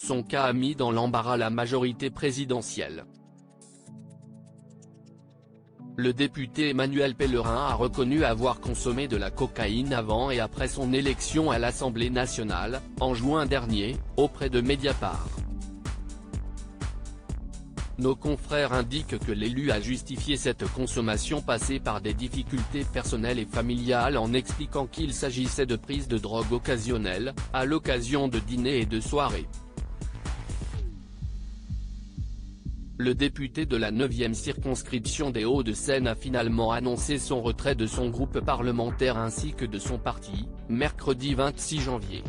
Son cas a mis dans l'embarras la majorité présidentielle. Le député Emmanuel Pellerin a reconnu avoir consommé de la cocaïne avant et après son élection à l'Assemblée nationale, en juin dernier, auprès de Mediapart. Nos confrères indiquent que l'élu a justifié cette consommation passée par des difficultés personnelles et familiales en expliquant qu'il s'agissait de prise de drogue occasionnelle, à l'occasion de dîners et de soirées. Le député de la 9e circonscription des Hauts-de-Seine a finalement annoncé son retrait de son groupe parlementaire ainsi que de son parti, mercredi 26 janvier.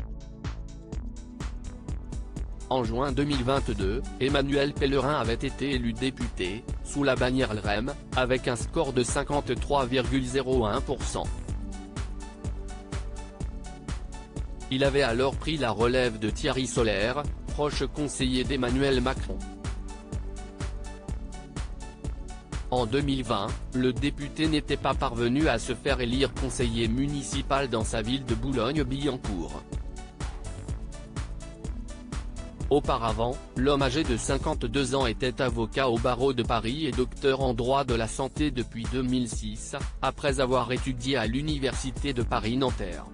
En juin 2022, Emmanuel Pellerin avait été élu député, sous la bannière LREM, avec un score de 53,01%. Il avait alors pris la relève de Thierry Solère, proche conseiller d'Emmanuel Macron. En 2020, le député n'était pas parvenu à se faire élire conseiller municipal dans sa ville de Boulogne-Billancourt. Auparavant, l'homme âgé de 52 ans était avocat au barreau de Paris et docteur en droit de la santé depuis 2006, après avoir étudié à l'université de Paris-Nanterre.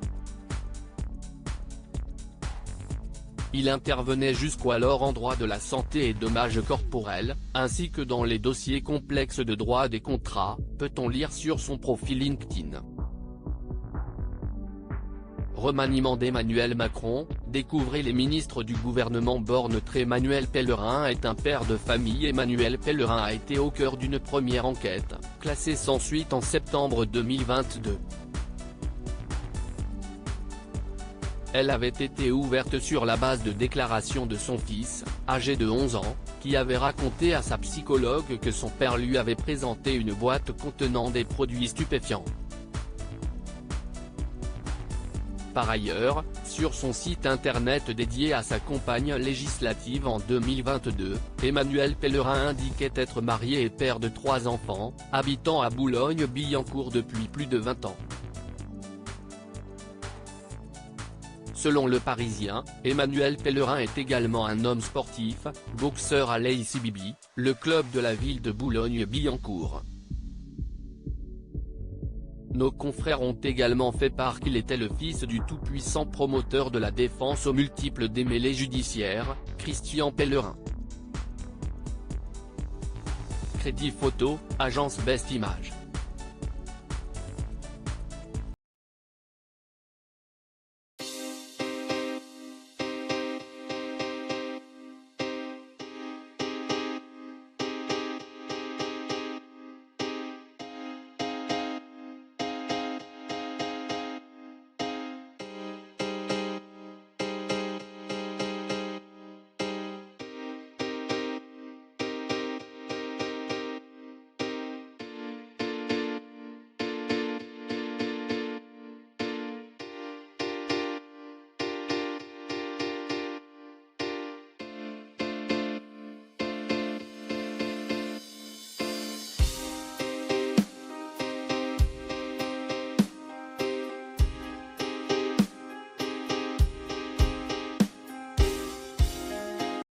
Il intervenait jusqu'alors en droit de la santé et dommages corporels, ainsi que dans les dossiers complexes de droit des contrats, peut-on lire sur son profil LinkedIn. Remaniement d'Emmanuel Macron, découvrez les ministres du gouvernement Borne. Emmanuel Pellerin est un père de famille. Emmanuel Pellerin a été au cœur d'une première enquête, classée sans suite en septembre 2022. Elle avait été ouverte sur la base de déclarations de son fils, âgé de 11 ans, qui avait raconté à sa psychologue que son père lui avait présenté une boîte contenant des produits stupéfiants. Par ailleurs, sur son site internet dédié à sa campagne législative en 2022, Emmanuel Pellerin indiquait être marié et père de 3 enfants, habitant à Boulogne-Billancourt depuis plus de 20 ans. Selon Le Parisien, Emmanuel Pellerin est également un homme sportif, boxeur à l'ACBB, le club de la ville de Boulogne-Billancourt. Nos confrères ont également fait part qu'il était le fils du tout-puissant promoteur de la défense aux multiples démêlés judiciaires, Christian Pellerin. Crédit photo, agence Best Images.